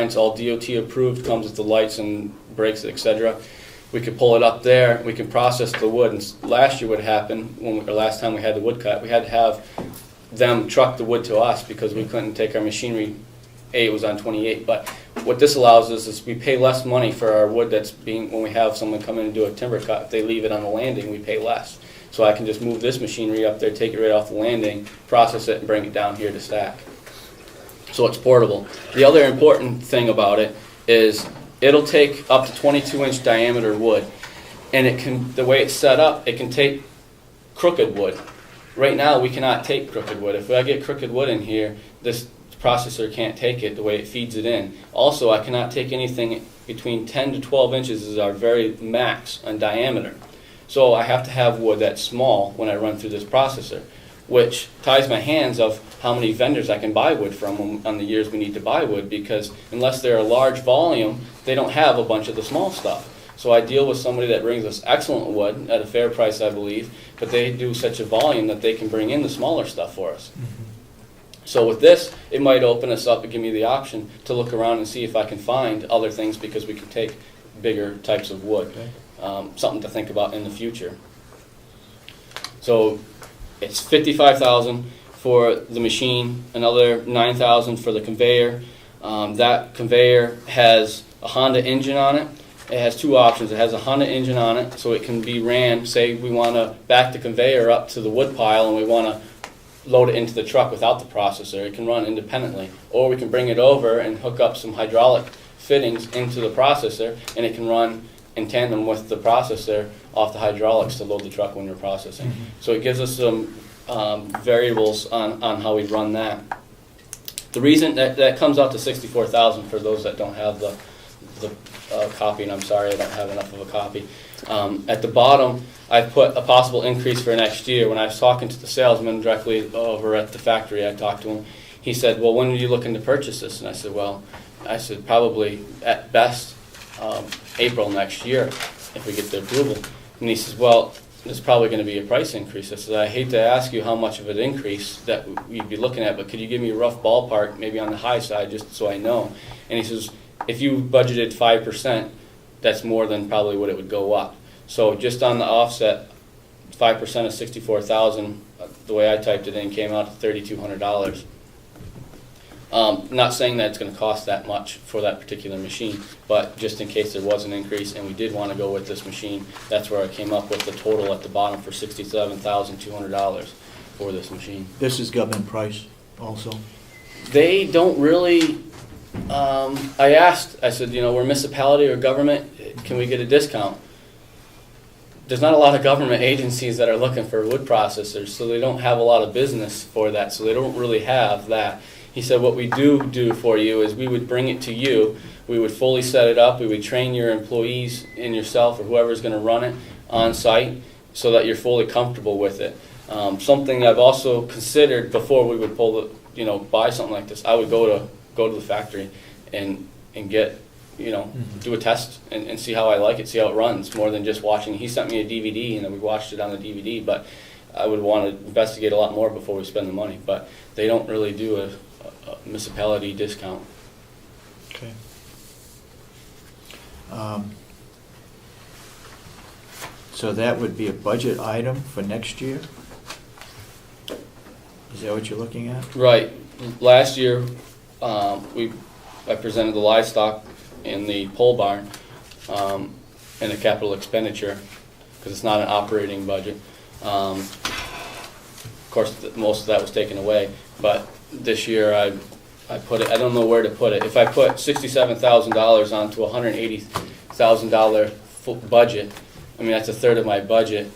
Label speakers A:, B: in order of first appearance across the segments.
A: lines, all DOT approved, comes with the lights and brakes, etc. We could pull it up there. We can process the wood. And last year, what happened, or last time we had the wood cut, we had to have them truck the wood to us because we couldn't take our machinery. It was on 28. But what this allows us is we pay less money for our wood that's being, when we have someone come in and do a timber cut. If they leave it on the landing, we pay less. So I can just move this machinery up there, take it right off the landing, process it, and bring it down here to stack. So it's portable. The other important thing about it is it'll take up to 22-inch diameter wood, and it can, the way it's set up, it can take crooked wood. Right now, we cannot take crooked wood. If I get crooked wood in here, this processor can't take it the way it feeds it in. Also, I cannot take anything between 10 to 12 inches is our very max on diameter. So I have to have wood that's small when I run through this processor, which ties my hands of how many vendors I can buy wood from on the years we need to buy wood, because unless they're a large volume, they don't have a bunch of the small stuff. So I deal with somebody that brings us excellent wood at a fair price, I believe, but they do such a volume that they can bring in the smaller stuff for us. Mm-hmm. So with this, it might open us up and give me the option to look around and see if I can find other things, because we can take bigger types of wood. Okay. Something to think about in the future. So it's $55,000 for the machine, another $9,000 for the conveyor. That conveyor has a Honda engine on it. It has two options. It has a Honda engine on it, so it can be ran. Say we want to back the conveyor up to the wood pile and we want to load it into the truck without the processor. It can run independently. Or we can bring it over and hook up some hydraulic fittings into the processor, and it can run in tandem with the processor off the hydraulics to load the truck when you're processing. Mm-hmm. So it gives us some variables on how we run that. The reason that comes out to $64,000 for those that don't have the copy, and I'm sorry I don't have enough of a copy. At the bottom, I've put a possible increase for next year. When I was talking to the salesman directly over at the factory, I talked to him. He said, well, when are you looking to purchase this? And I said, probably at best April next year if we get the approval. And he says, well, there's probably going to be a price increase. I said, I hate to ask you how much of an increase that we'd be looking at, but could you give me a rough ballpark, maybe on the high side, just so I know? And he says, if you budgeted 5%, that's more than probably what it would go up. So just on the offset, 5% of $64,000, the way I typed it in, came out to $3,200. Not saying that it's going to cost that much for that particular machine, but just in case there was an increase and we did want to go with this machine, that's where I came up with the total at the bottom for $67,200 for this machine.
B: This is government price also?
A: They don't really, I asked, I said, we're a municipality or government, can we get a discount? There's not a lot of government agencies that are looking for wood processors, so they don't have a lot of business for that, so they don't really have that. He said, what we do for you is we would bring it to you, we would fully set it up, we would train your employees and yourself or whoever's going to run it on site so that you're fully comfortable with it. Something I've also considered before we would buy something like this, I would go to the factory and get, do a test and see how I like it, see how it runs, more than just watching. He sent me a DVD and then we watched it on the DVD, but I would want to investigate a lot more before we spend the money. But they don't really do a municipality discount.
B: Okay. So that would be a budget item for next year? Is that what you're looking at?
A: Right. Last year, I presented the livestock in the pole barn and the capital expenditure, because it's not an operating budget. Of course, most of that was taken away, but this year I put it, I don't know where to put it. If I put $67,000 onto a $180,000 budget, I mean, that's a third of my budget.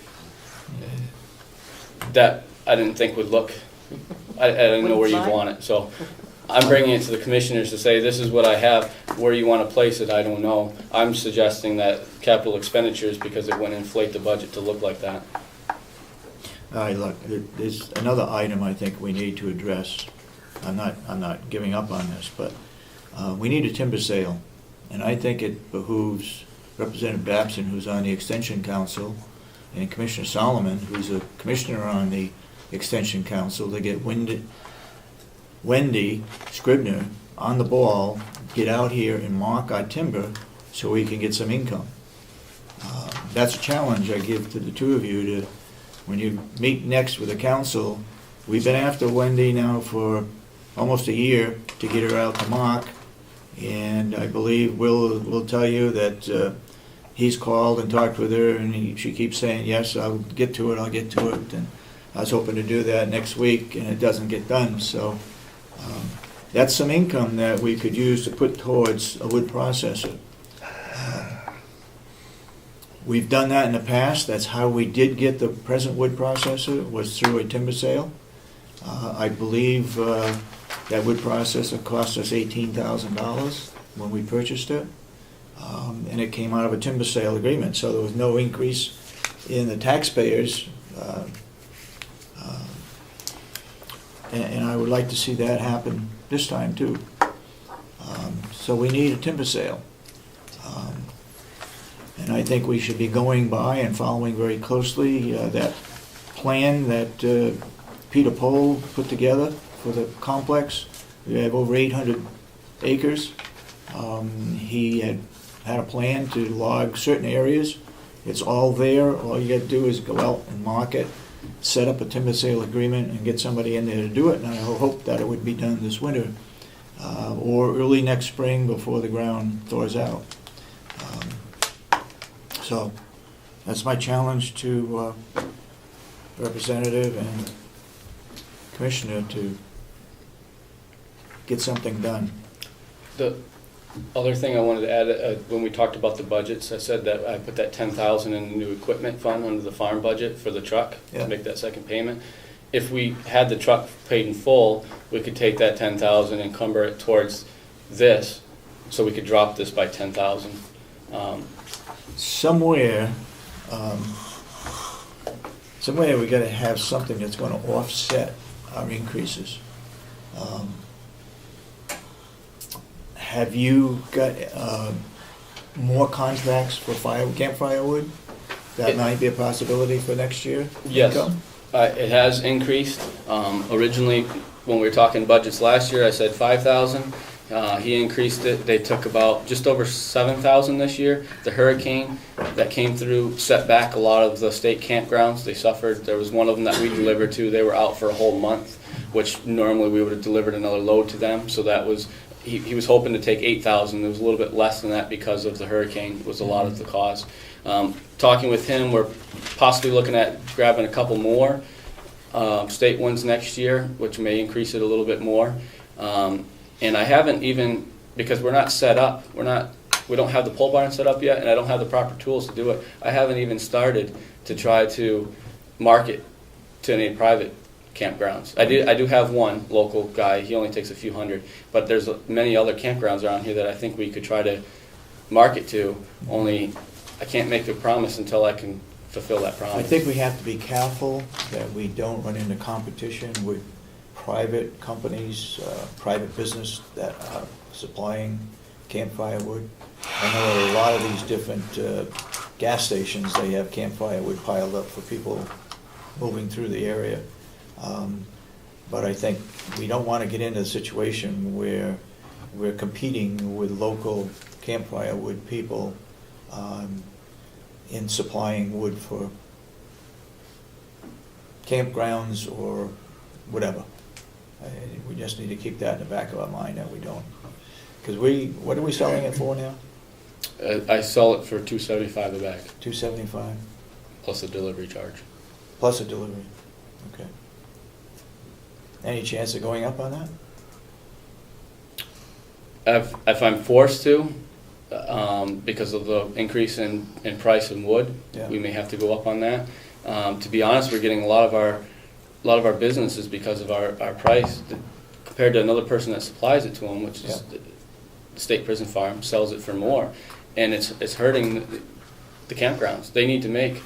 A: That I didn't think would look, I didn't know where you'd want it. So I'm bringing it to the commissioners to say, this is what I have. Where you want to place it, I don't know. I'm suggesting that capital expenditures, because it wouldn't inflate the budget to look like that.
B: All right, look, there's another item I think we need to address. I'm not giving up on this, but we need a timber sale, and I think it behooves Representative Babson, who's on the Extension Council, and Commissioner Solomon, who's a commissioner on the Extension Council, to get Wendy Scribner on the ball, get out here and mark our timber so we can get some income. That's a challenge I give to the two of you to, when you meet next with the council. We've been after Wendy now for almost a year to get her out to mark, and I believe Will tell you that he's called and talked with her, and she keeps saying, yes, I'll get to it, and I was hoping to do that next week, and it doesn't get done. So that's some income that we could use to put towards a wood processor. We've done that in the past. That's how we did get the present wood processor, was through a timber sale. I believe that wood processor cost us $18,000 when we purchased it, and it came out of a timber sale agreement, so there was no increase in the taxpayers. And I would like to see that happen this time too. So we need a timber sale. And I think we should be going by and following very closely that plan that Peter Pohl put together for the complex. We have over 800 acres. He had a plan to log certain areas. It's all there. All you got to do is go out and mark it, set up a timber sale agreement, and get somebody in there to do it. And I hope that it would be done this winter or early next spring before the ground thaws out. So that's my challenge to Representative and Commissioner to get something done.
A: The other thing I wanted to add, when we talked about the budgets, I said that I put that $10,000 in the new equipment fund under the farm budget for the truck to make that second payment. If we had the truck paid in full, we could take that $10,000 and encumber it towards this, so we could drop this by $10,000.
B: Somewhere we got to have something that's going to offset our increases. Have you got more contracts for campfire wood? That might be a possibility for next year?
A: Yes, it has increased. Originally, when we were talking budgets last year, I said 5,000. He increased it. They took about just over 7,000 this year. The hurricane that came through set back a lot of the state campgrounds. They suffered. There was one of them that we delivered to. They were out for a whole month, which normally we would have delivered another load to them. So that was, he was hoping to take 8,000. It was a little bit less than that because of the hurricane was a lot of the cause. Talking with him, we're possibly looking at grabbing a couple more state ones next year, which may increase it a little bit more. And I haven't even, because we're not set up, we don't have the pole barn set up yet, and I don't have the proper tools to do it. I haven't even started to try to market to any private campgrounds. I do have one local guy. He only takes a few hundred, but there's many other campgrounds around here that I think we could try to market to. Only I can't make a promise until I can fulfill that promise.
B: I think we have to be careful that we don't run into competition with private companies, private business that are supplying campfire wood. I know at a lot of these different gas stations, they have campfire wood piled up for people moving through the area. But I think we don't want to get into a situation where we're competing with local campfire wood people in supplying wood for campgrounds or whatever. We just need to keep that in the back of our mind that we don't. Because what are we selling it for now?
A: I sell it for $2.75 a bag.
B: $2.75?
A: Plus a delivery charge.
B: Plus a delivery, okay. Any chance of going up on that?
A: If I'm forced to, because of the increase in price in wood, we may have to go up on that. To be honest, we're getting a lot of our business is because of our price compared to another person that supplies it to them, which is the state prison farm sells it for more, and it's hurting the campgrounds. They need to make,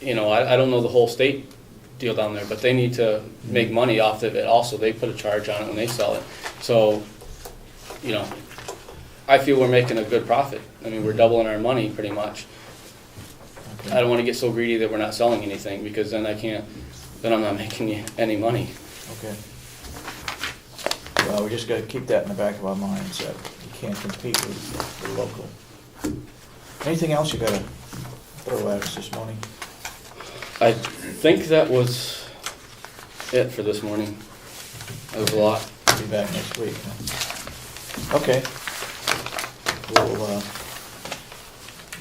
A: I don't know the whole state deal down there, but they need to make money off of it. Also, they put a charge on it when they sell it. So, I feel we're making a good profit. I mean, we're doubling our money pretty much. Okay. I don't want to get so greedy that we're not selling anything, because then I'm not making any money.
B: Okay. Well, we just gotta keep that in the back of our minds, that you can't compete with the local. Anything else you gotta throw at us this morning?
A: I think that was it for this morning. That was a lot.
B: Be back next week, huh? Okay.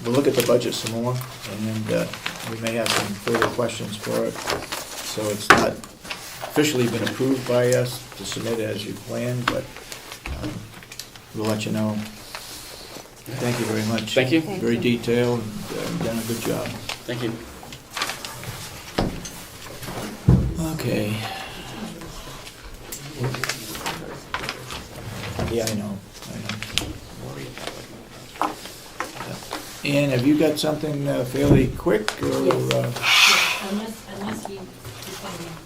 B: We'll look at the budget some more, and we may have some further questions for it. So it's not officially been approved by us to submit as you planned, but we'll let you know. Thank you very much.
A: Thank you.
B: Very detailed, and done a good job.
A: Thank you.
B: Okay. Yeah, I know. Ann, have you got something fairly quick, or?
C: Unless you can be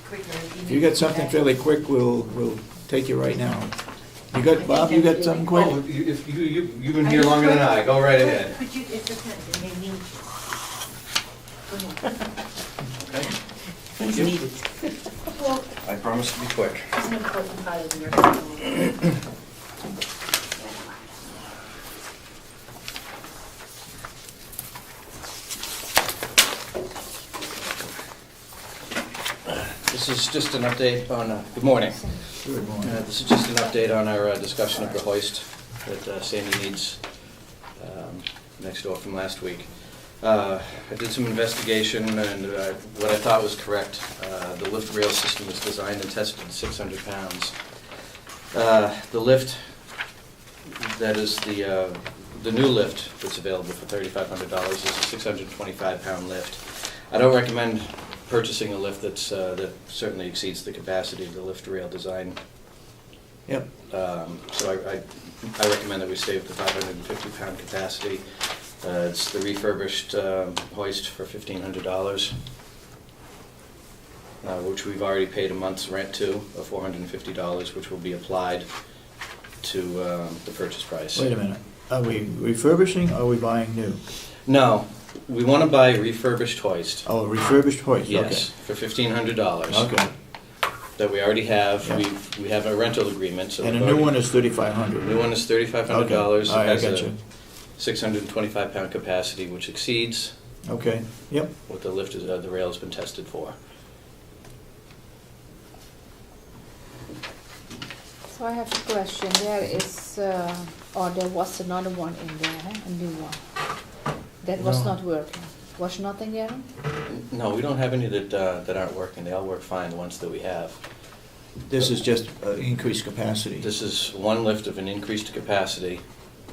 C: quicker.
B: If you got something fairly quick, we'll take you right now. You got, Bob, you got something quick?
D: Oh, you've been here longer than I, go right ahead.
C: Could you, it's okay, it may need. Go ahead.
D: Okay.
C: Things needed. Well,
D: I promise to be quick.
C: it's an important part of your.
D: This is just an update on, good morning.
B: Good morning.
D: This is just an update on our discussion of the hoist that Sandy needs next door from last week. I did some investigation, and what I thought was correct. The lift rail system is designed and tested at 600 pounds. The lift, that is the new lift that's available for $3,500 is a 625-pound lift. I don't recommend purchasing a lift that certainly exceeds the capacity of the lift rail design.
B: Yep.
D: So I recommend that we stay with the 550-pound capacity. It's the refurbished hoist for $1,500, which we've already paid a month's rent to, of $450, which will be applied to the purchase price.
B: Wait a minute. Are we refurbishing, or are we buying new?
D: No, we want to buy a refurbished hoist.
B: Oh, a refurbished hoist, okay.
D: Yes, for $1,500.
B: Okay.
D: That we already have.
B: Yeah.
D: We have a rental agreement. So
B: And a
D: we've
B: new
D: already-
B: one is $3,500.
D: New one is $3,500.
B: Okay. All right, I
D: It has
B: got
D: a
B: you.
D: 625-pound capacity, which exceeds
B: Okay, yep.
D: what the lift is, the rail has been tested for.
E: So I have a question. There is, or there was another one in there, a new one, that was
B: No.
E: not working. Was nothing there?
D: No, we don't have any that aren't working. They all work fine, the ones that we have.
B: This is just increased capacity.
D: This is one lift of an increased capacity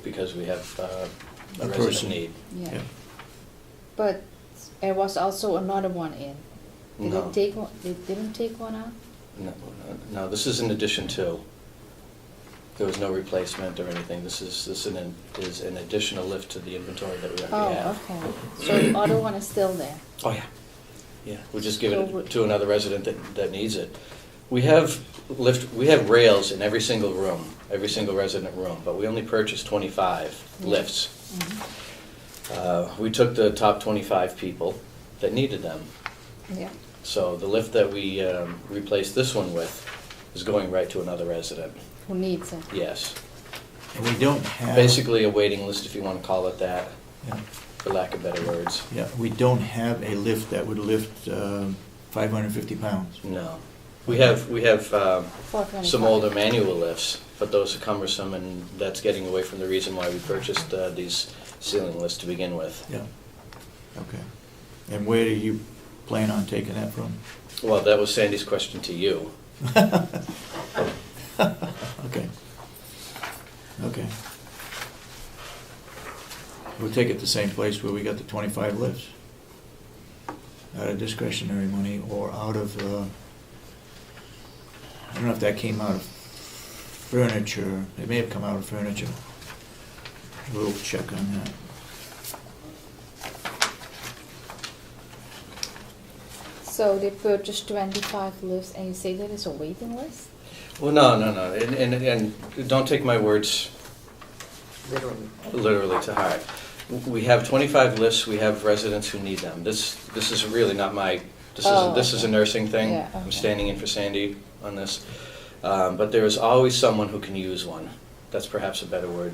D: because we have a
B: A
D: resident
B: person.
D: need.
E: Yeah.
B: Yeah.
E: But there was also another one in. Did
D: No.
E: it take one, they didn't take one out?
D: No, this is in addition to. There was no replacement or anything. This is an additional lift to the inventory that we already
E: Oh,
D: have.
E: okay. So the other one is still there?
D: Oh, yeah. Yeah, we'll just give
E: So
D: it to another resident that needs it. We have rails in every single room, every single resident room, but we only purchased 25 lifts.
E: Mhm.
D: We took the top 25 people that needed them.
E: Yeah.
D: So the lift that we replaced this one with is going right to another resident.
E: Who needs it?
D: Yes.
B: And we don't have.
D: Basically a waiting list, if you want to call it that,
B: Yeah.
D: for lack of better words.
B: Yeah, we don't have a lift that would lift 550 pounds.
D: No. We have
E: 425.
D: some older manual lifts, but those are cumbersome, and that's getting away from the reason why we purchased these ceiling lifts to begin with.
B: Yeah, okay. And where do you plan on taking that from?
D: Well, that was Sandy's question to you.
B: Okay. Okay. We'll take it the same place where we got the 25 lifts. Out of discretionary money or out of, I don't know if that came out of furniture. It may have come out of furniture. We'll check on that.
E: So they purchased 25 lifts, and you say that is a waiting list?
D: Well, no, and don't take my words literally to heart. We have 25 lifts, we have residents who need them. This is really not my, this is a nursing thing.
E: Yeah,
D: I'm
E: okay.
D: standing in for Sandy on this. But there is always someone who can use one. That's perhaps a better word.